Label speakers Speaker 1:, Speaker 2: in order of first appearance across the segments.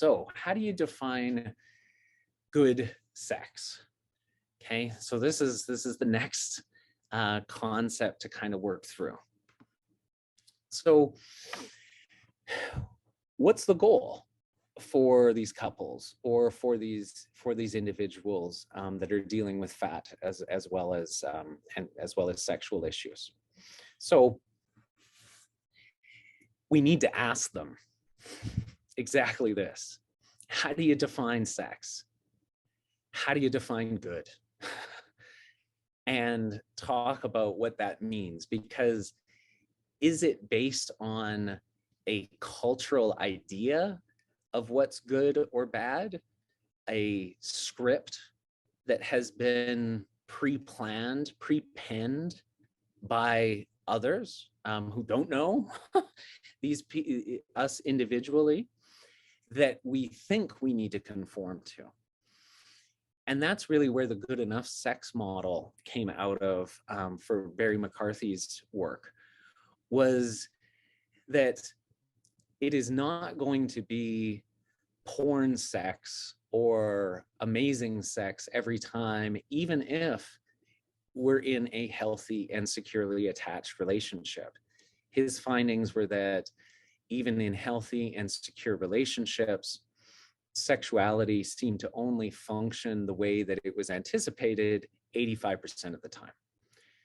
Speaker 1: So how do you define good sex? Okay, so this is the next concept to kind of work through. So what's the goal for these couples or for these individuals that are dealing with fat as well as sexual issues? So we need to ask them exactly this. How do you define sex? How do you define good? And talk about what that means, because is it based on a cultural idea of what's good or bad, a script that has been pre-planned, pre-penned by others who don't know us individually, that we think we need to conform to? And that's really where the good enough sex model came out of for Barry McCarthy's work, was that it is not going to be porn sex or amazing sex every time, even if we're in a healthy and securely attached relationship. His findings were that even in healthy and secure relationships, sexuality seemed to only function the way that it was anticipated 85% of the time.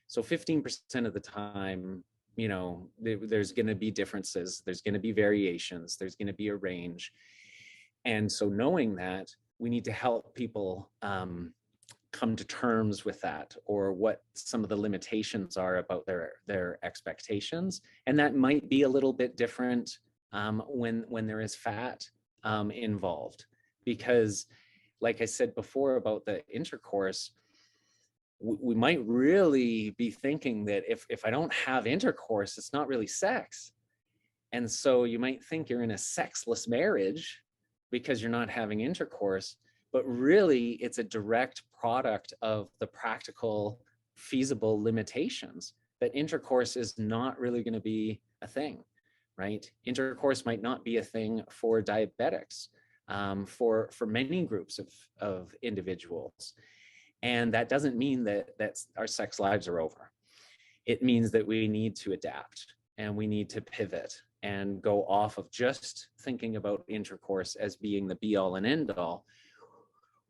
Speaker 1: So 15% of the time, you know, there's going to be differences, there's going to be variations, there's going to be a range. And so knowing that, we need to help people come to terms with that, or what some of the limitations are about their expectations. And that might be a little bit different when there is fat involved, because like I said before about the intercourse, we might really be thinking that if I don't have intercourse, it's not really sex. And so you might think you're in a sexless marriage because you're not having intercourse, but really it's a direct product of the practical, feasible limitations, that intercourse is not really going to be a thing, right? Intercourse might not be a thing for diabetics, for many groups of individuals. And that doesn't mean that our sex lives are over. It means that we need to adapt and we need to pivot and go off of just thinking about intercourse as being the be all and end all,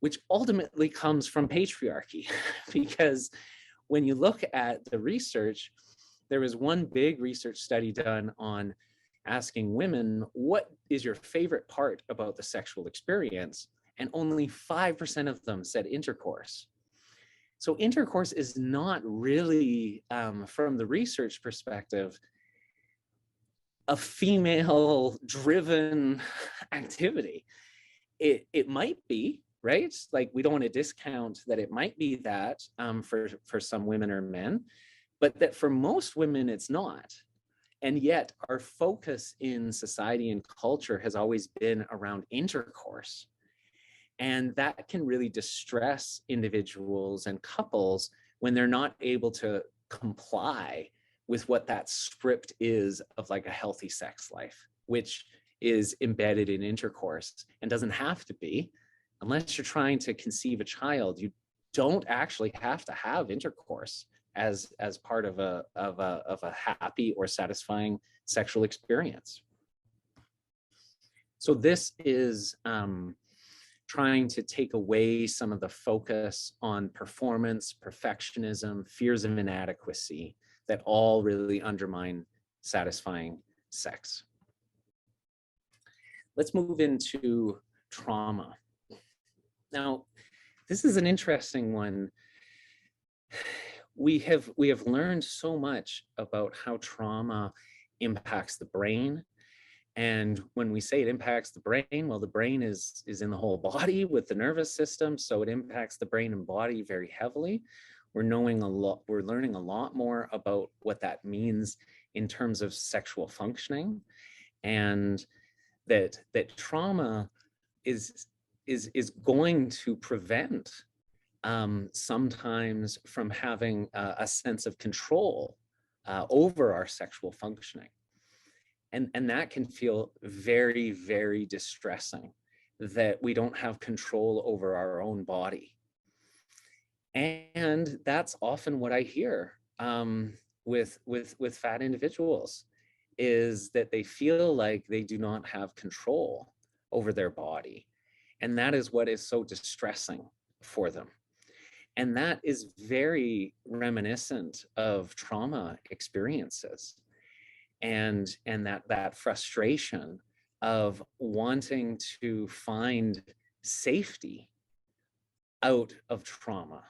Speaker 1: which ultimately comes from patriarchy. Because when you look at the research, there was one big research study done on asking women, what is your favorite part about the sexual experience? And only 5% of them said intercourse. So intercourse is not really, from the research perspective, a female-driven activity. It might be, right? Like, we don't want to discount that it might be that for some women or men, but that for most women it's not. And yet our focus in society and culture has always been around intercourse. And that can really distress individuals and couples when they're not able to comply with what that script is of like a healthy sex life, which is embedded in intercourse and doesn't have to be. Unless you're trying to conceive a child, you don't actually have to have intercourse as part of a happy or satisfying sexual experience. So this is trying to take away some of the focus on performance, perfectionism, fears of inadequacy that all really undermine satisfying sex. Let's move into trauma. Now, this is an interesting one. We have learned so much about how trauma impacts the brain. And when we say it impacts the brain, well, the brain is in the whole body with the nervous system, so it impacts the brain and body very heavily. We're learning a lot more about what that means in terms of sexual functioning, and that trauma is going to prevent sometimes from having a sense of control over our sexual functioning. And that can feel very, very distressing. that we don't have control over our own body. And that's often what I hear with fat individuals, is that they feel like they do not have control over their body. And that is what is so distressing for them. And that is very reminiscent of trauma experiences, and that frustration of wanting to find safety out of trauma.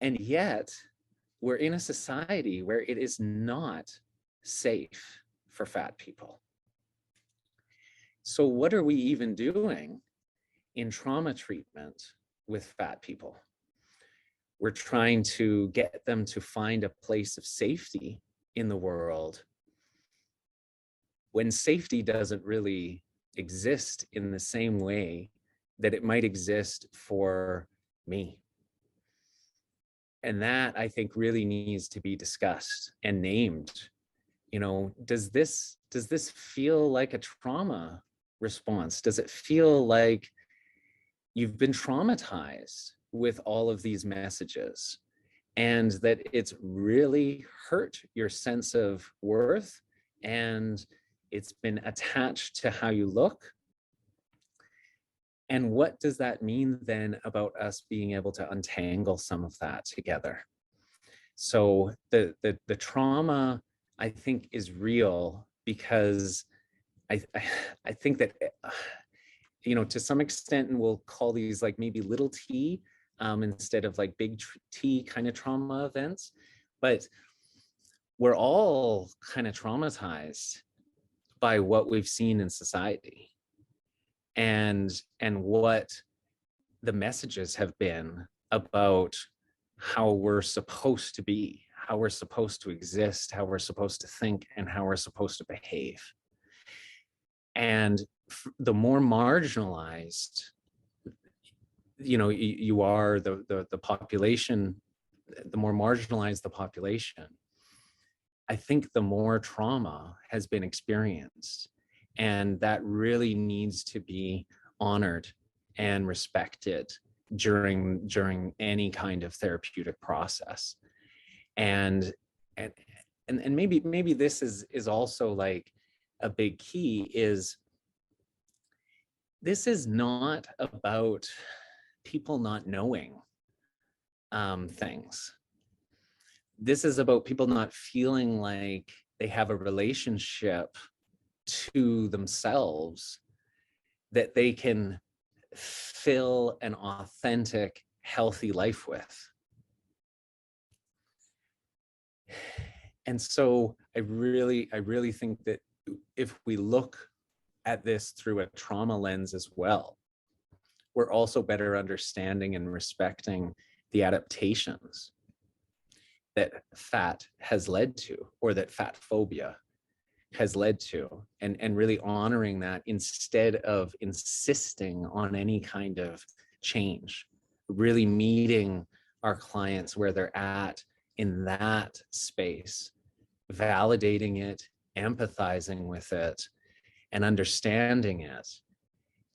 Speaker 1: And yet, we're in a society where it is not safe for fat people. So, what are we even doing in trauma treatment with fat people? We're trying to get them to find a place of safety in the world when safety doesn't really exist in the same way that it might exist for me. And that, I think, really needs to be discussed and named. You know, does this feel like a trauma response? Does it feel like you've been traumatized with all of these messages, and that it's really hurt your sense of worth, and it's been attached to how you look? And what does that mean then about us being able to untangle some of that together? So the trauma, I think, is real, because I think that, you know, to some extent, and we'll call these like maybe little t, instead of like big T kind of trauma events, but we're all kind of traumatized by what we've seen in society, and what the messages have been about how we're supposed to be, how we're supposed to exist, how we're supposed to think, and how we're supposed to behave. And the more marginalized, you know, you are, the population, the more marginalized the population, I think the more trauma has been experienced. And that really needs to be honored and respected during any kind of therapeutic process. And maybe this is also like a big key, is this is not about people not knowing things. This is about people not feeling like they have a relationship to themselves that they can fill an authentic, healthy life with. And so I really think that if we look at this through a trauma lens as well, we're also better understanding and respecting the adaptations that fat has led to, or that fat phobia has led to, and really honoring that instead of insisting on any kind of change, really meeting our clients where they're at in that space, validating it, empathizing with it, and understanding it,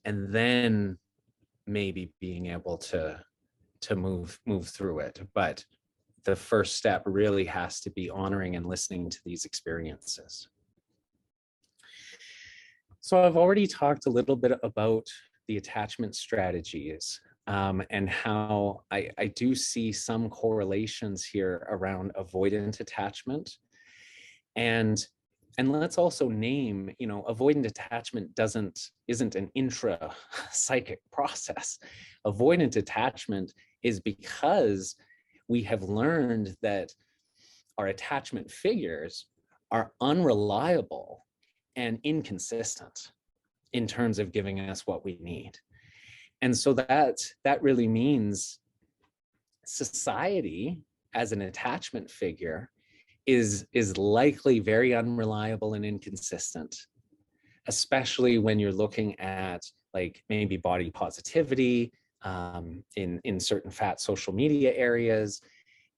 Speaker 1: and then maybe being able to move through it. But the first step really has to be honoring and listening to these experiences. So I've already talked a little bit about the attachment strategies, and how I do see some correlations here around avoidant attachment. And let's also name, you know, avoidant attachment isn't an intra psychic process. Avoidant attachment is because we have learned that our attachment figures are unreliable and inconsistent in terms of giving us what we need. And so that really means society as an attachment figure is likely very unreliable and inconsistent, especially when you're looking at like maybe body positivity, in certain fat social media areas.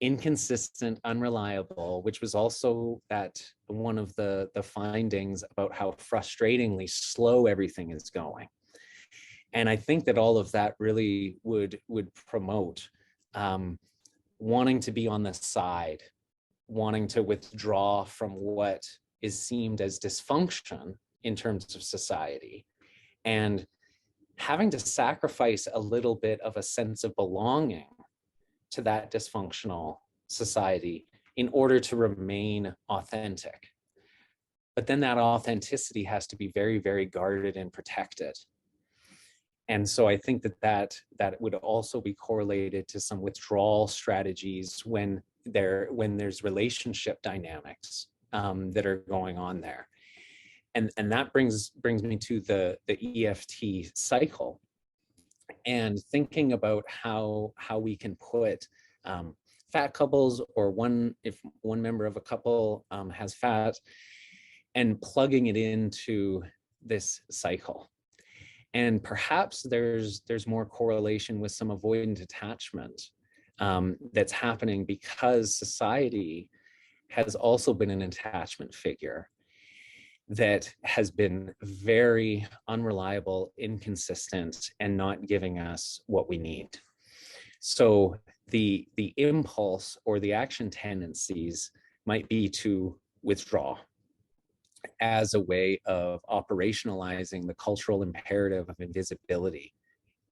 Speaker 1: Inconsistent, unreliable, which was also that one of the findings about how frustratingly slow everything is going. And I think that all of that really would promote wanting to be on the side, wanting to withdraw from what is seemed as dysfunction in terms of society, and having to sacrifice a little bit of a sense of belonging to that dysfunctional society in order to remain authentic. But then that authenticity has to be very, very guarded and protected. And so I think that would also be correlated to some withdrawal strategies when there's relationship dynamics that are going on there. And that brings me to the EFT cycle, and thinking about how we can put fat couples, or if one member of a couple has fat, and plugging it into this cycle. And perhaps there's more correlation with some avoidant attachment that's happening because society has also been an attachment figure that has been very unreliable, inconsistent, and not giving us what we need. So the impulse or the action tendencies might be to withdraw as a way of operationalizing the cultural imperative of invisibility.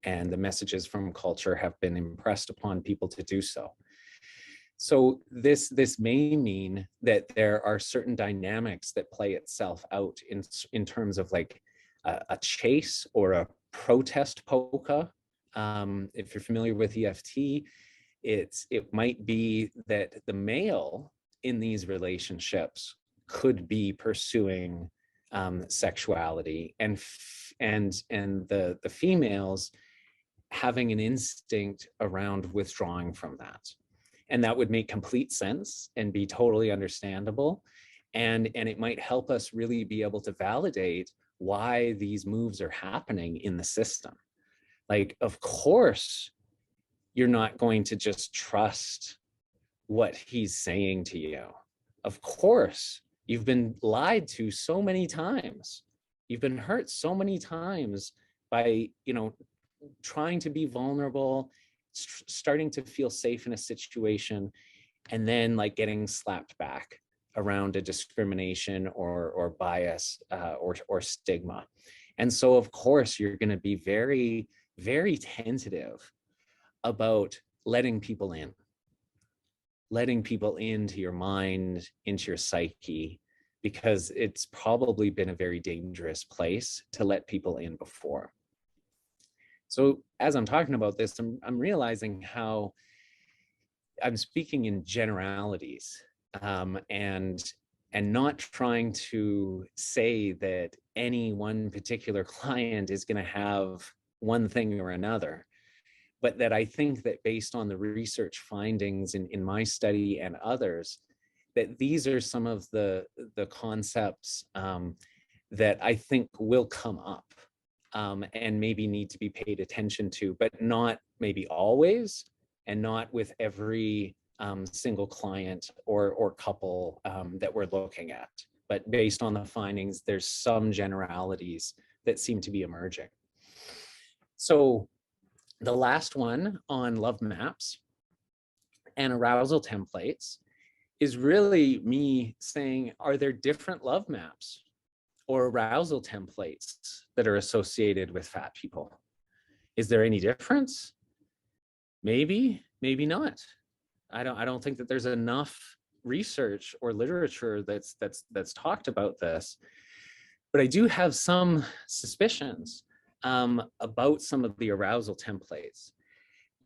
Speaker 1: And the messages from culture have been impressed upon people to do so. So this may mean that there are certain dynamics that play itself out in terms of like a chase or a protest polka. If you're familiar with EFT, it might be that the male in these relationships could be pursuing sexuality, and the females having an instinct around withdrawing from that. And that would make complete sense and be totally understandable. And it might help us really be able to validate why these moves are happening in the system. Like, of course, you're not going to just trust what he's saying to you. Of course, you've been lied to so many times. You've been hurt so many times by, trying to be vulnerable, starting to feel safe in a situation, and then like getting slapped back around a discrimination or bias or stigma. And so of course you're going to be very, very tentative about letting people into your mind, into your psyche, because it's probably been a very dangerous place to let people in before. So as I'm talking about this, I'm realizing how I'm speaking in generalities, and not trying to say that any one particular client is going to have one thing or another, but that I think that based on the research findings in my study and others, that these are some of the concepts that I think will come up. And maybe need to be paid attention to, but not maybe always, and not with every single client or couple that we're looking at. But based on the findings, there's some generalities that seem to be emerging. So the last one on love maps and arousal templates is really me saying, are there different love maps or arousal templates that are associated with fat people? Is there any difference? Maybe, maybe not. I don't think that there's enough research or literature that's talked about this, but I do have some suspicions about some of the arousal templates.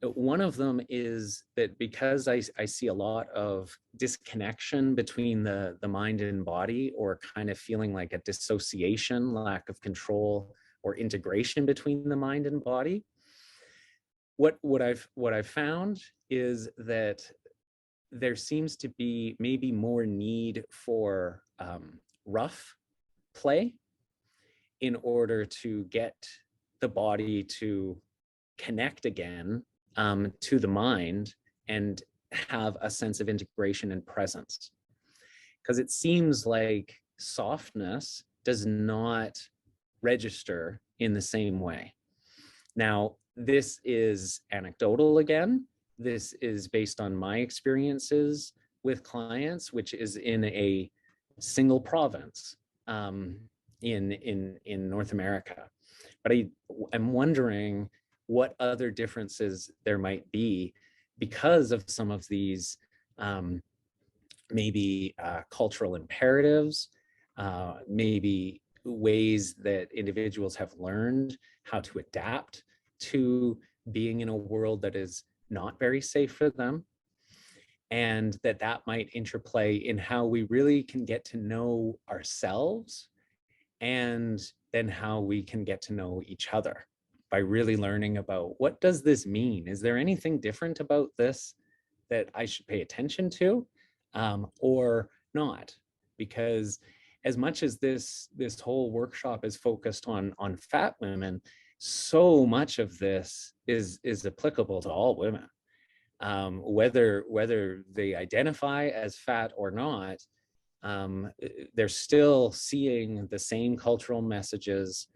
Speaker 1: One of them is that because I see a lot of disconnection between the mind and body, or kind of feeling like a dissociation, lack of control or integration between the mind and body, what I've found is that there seems to be maybe more need for rough play in order to get the body to connect again to the mind and have a sense of integration and presence. Because it seems like softness does not register in the same way. Now, this is anecdotal again. This is based on my experiences with clients, which is in a single province in North America. But I'm wondering what other differences there might be because of some of these maybe cultural imperatives, maybe ways that individuals have learned how to adapt to being in a world that is not very safe for them, and that might interplay in how we really can get to know ourselves, and then how we can get to know each other by really learning about, what does this mean? Is there anything different about this that I should pay attention to, or not? Because as much as this whole workshop is focused on fat women, so much of this is applicable to all women, whether they identify as fat or not. They're still seeing the same cultural messages,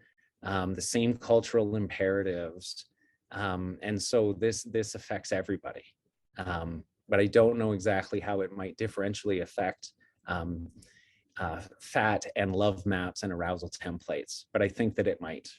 Speaker 1: the same cultural imperatives, and so this affects everybody. But I don't know exactly how it might differentially affect fat and love maps and arousal templates, but I think that it might.